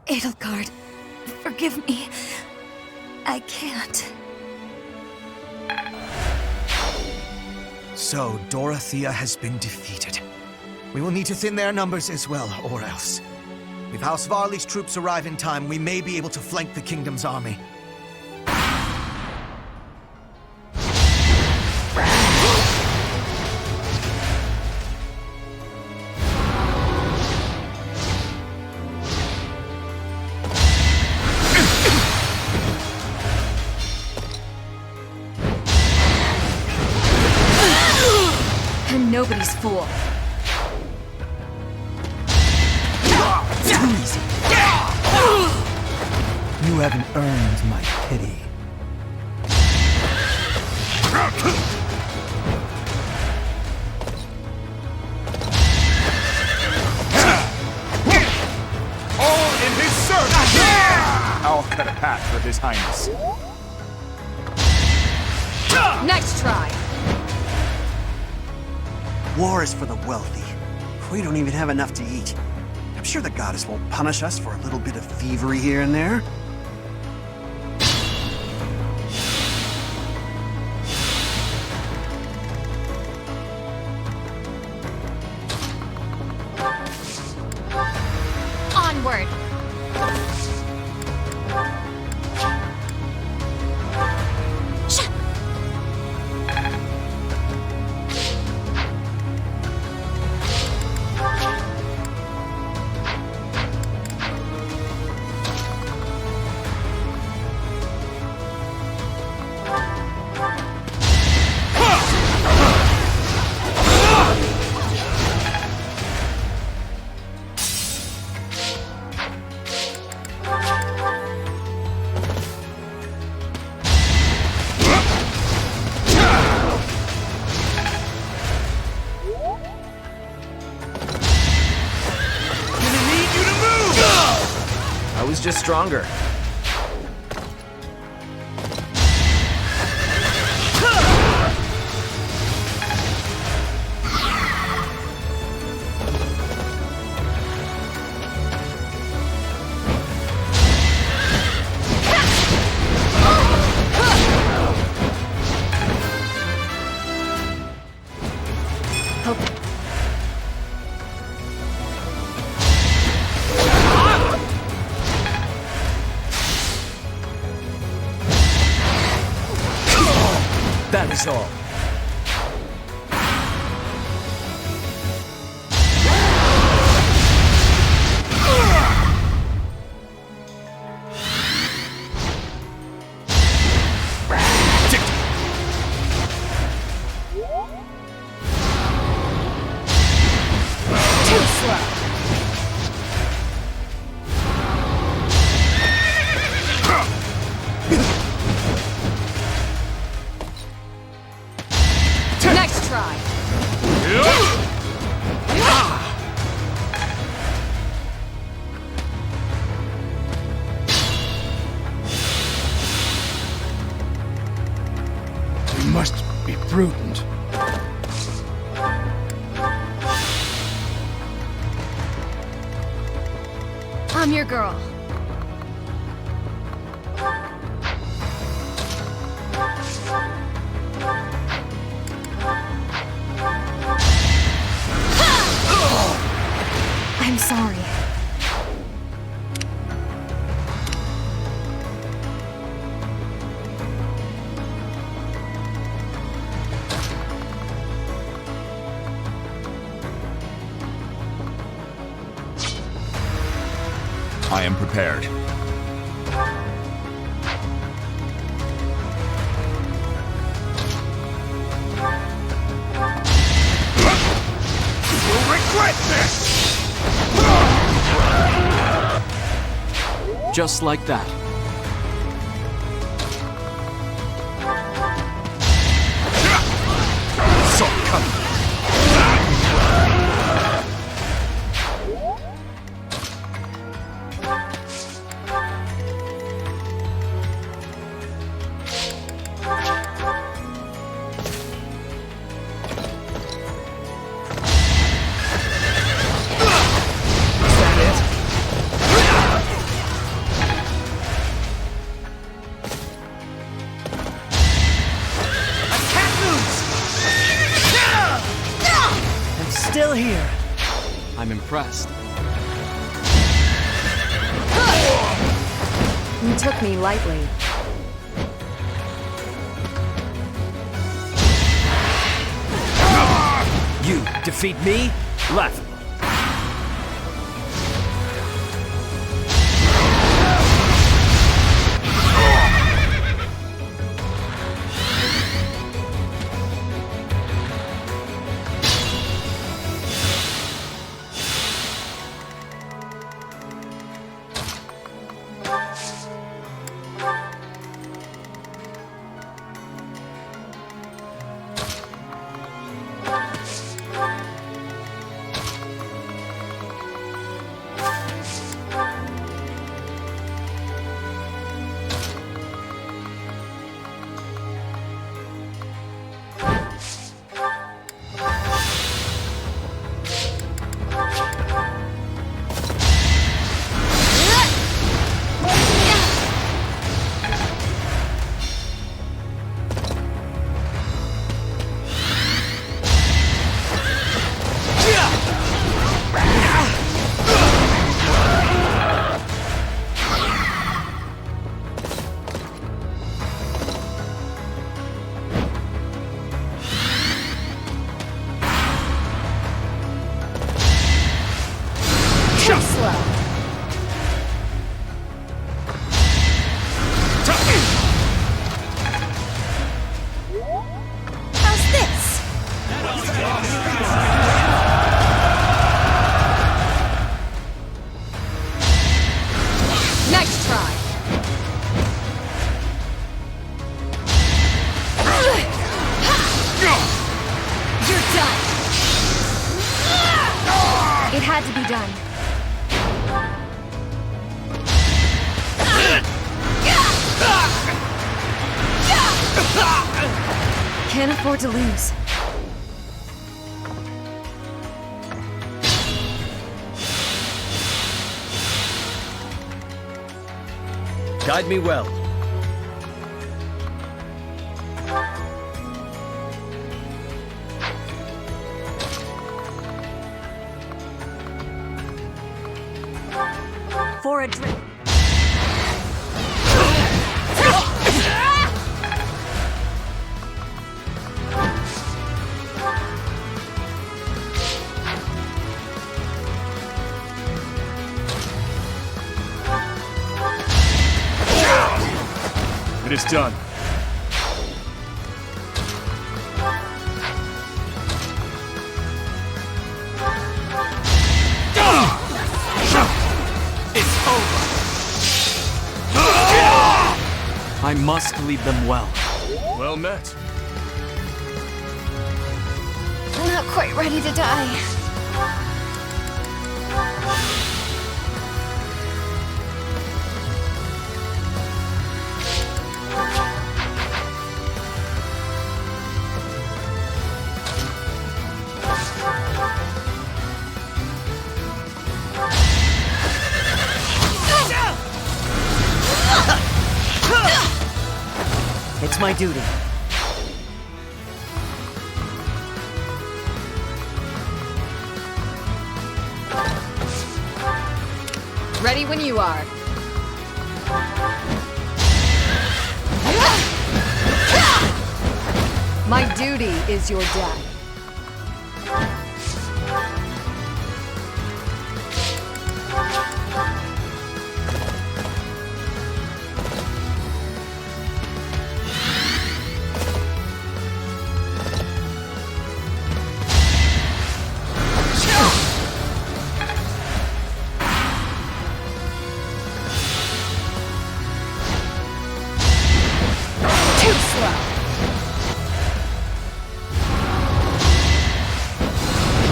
Edelgard, forgive me. I can't. So, Dorothea has been defeated. We will need to thin their numbers as well, or else. If House Varley's troops arrive in time, we may be able to flank the kingdom's army. I'm nobody's fool. Too easy. You haven't earned my pity. All in his service! I'll cut a path for His Highness. Nice try. War is for the wealthy. We don't even have enough to eat. I'm sure the goddess won't punish us for a little bit of thievery here and there. Onward! I was just stronger. That is all. Too slow. Nice try. We must be prudent. I'm your girl. I'm sorry. I am prepared. You'll regret this! Just like that. Saw it coming. Still here. I'm impressed. You took me lightly. You defeat me? Laughable. It had to be done. Can't afford to lose. Guide me well. For a drink. It is done. It's over. I must lead them well. Well met. I'm not quite ready to die. my duty. Ready when you are. My duty is your death. Too slow.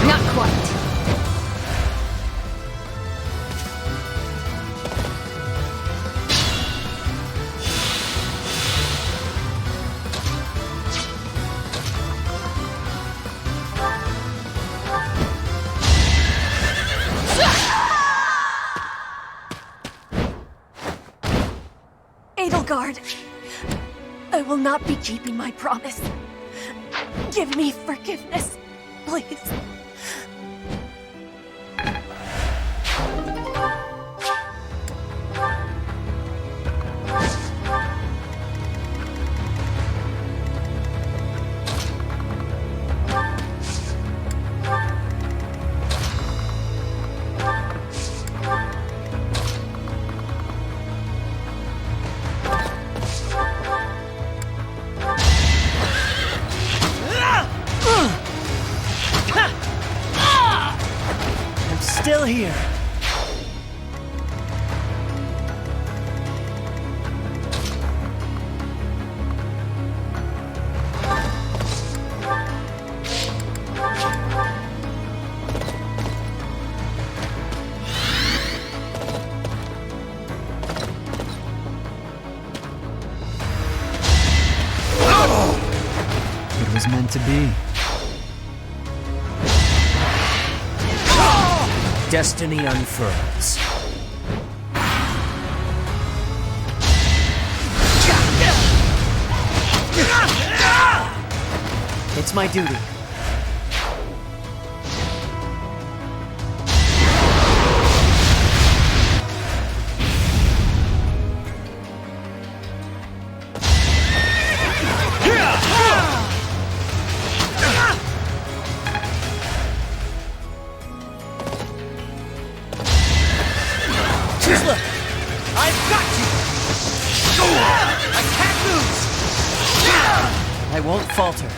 Not quite. Edelgard, I will not be keeping my promise. Give me forgiveness, please. I'm still here. It was meant to be. Destiny unfurls. It's my duty. Look, I've got you! I can't lose! I won't falter.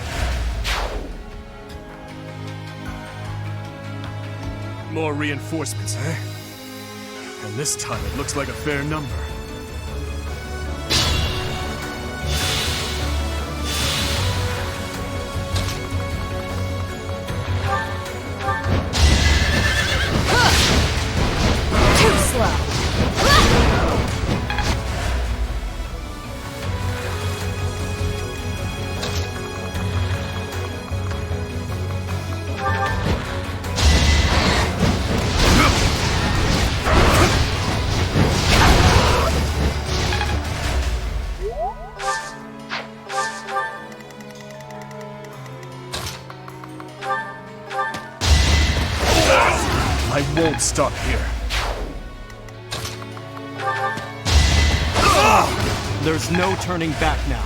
More reinforcements, eh? And this time it looks like a fair number. Too slow. I won't stop here. There's no turning back now.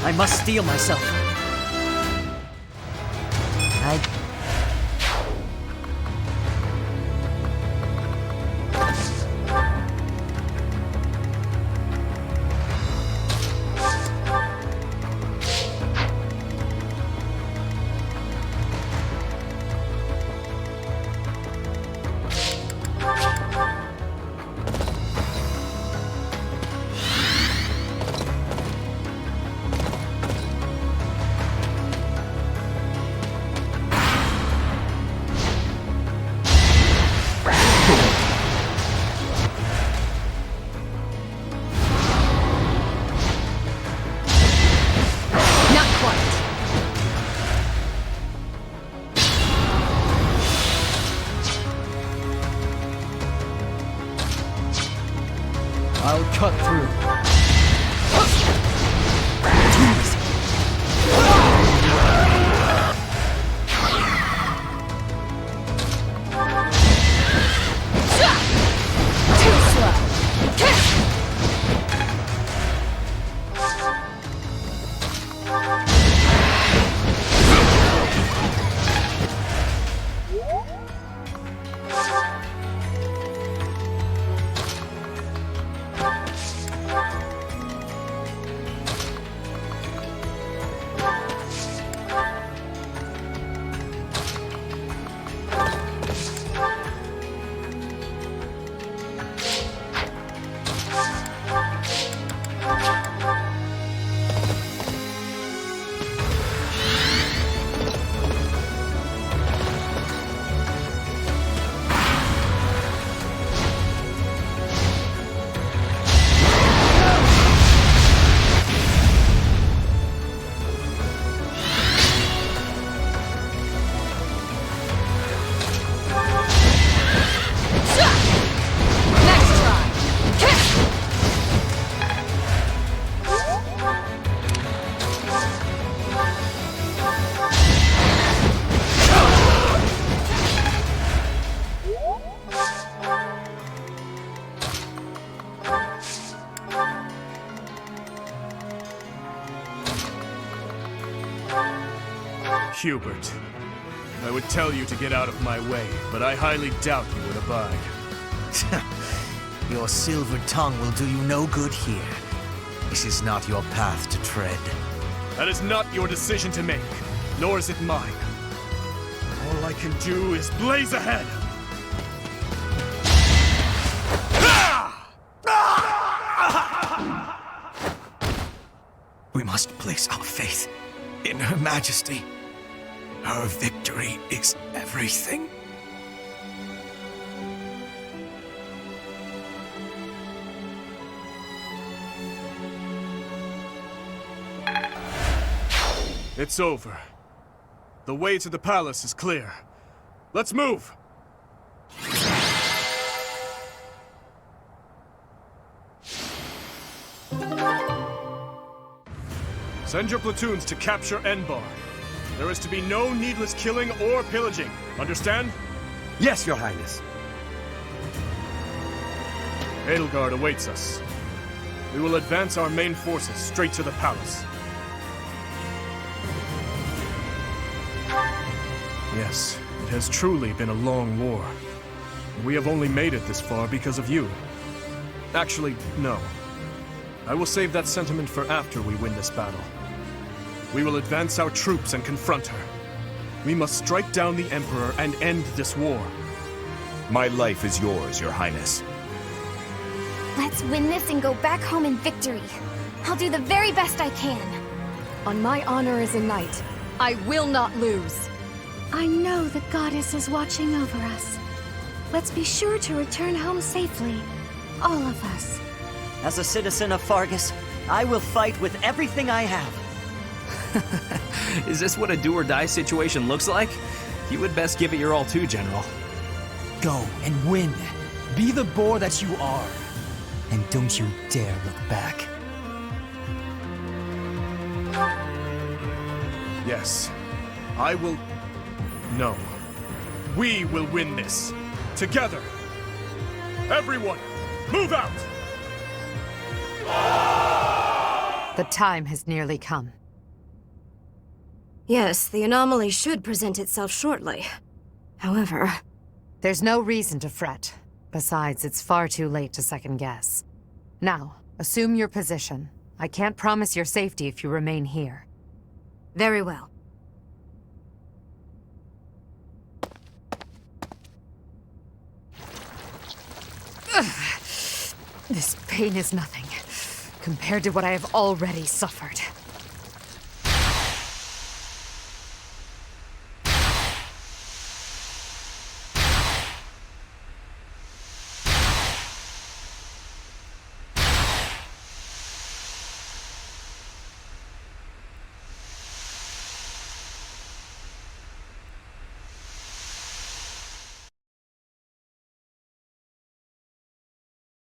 I must steel myself. I'll cut through. Hubert, I would tell you to get out of my way, but I highly doubt you would abide. Your silver tongue will do you no good here. This is not your path to tread. That is not your decision to make, nor is it mine. All I can do is blaze ahead! We must place our faith in Her Majesty. Her victory is everything. It's over. The way to the palace is clear. Let's move! Send your platoons to capture Enbar. There is to be no needless killing or pillaging. Understand? Yes, Your Highness. Edelgard awaits us. We will advance our main forces straight to the palace. Yes, it has truly been a long war. We have only made it this far because of you. Actually, no. I will save that sentiment for after we win this battle. We will advance our troops and confront her. We must strike down the Emperor and end this war. My life is yours, Your Highness. Let's win this and go back home in victory. I'll do the very best I can. On my honor as a knight, I will not lose. I know the goddess is watching over us. Let's be sure to return home safely. All of us. As a citizen of Fargus, I will fight with everything I have. Is this what a do-or-die situation looks like? You would best give it your all too, General. Go and win. Be the boar that you are. And don't you dare look back. Yes, I will... No. We will win this. Together. Everyone, move out! The time has nearly come. Yes, the anomaly should present itself shortly. However... There's no reason to fret. Besides, it's far too late to second guess. Now, assume your position. I can't promise your safety if you remain here. Very well. This pain is nothing, compared to what I have already suffered.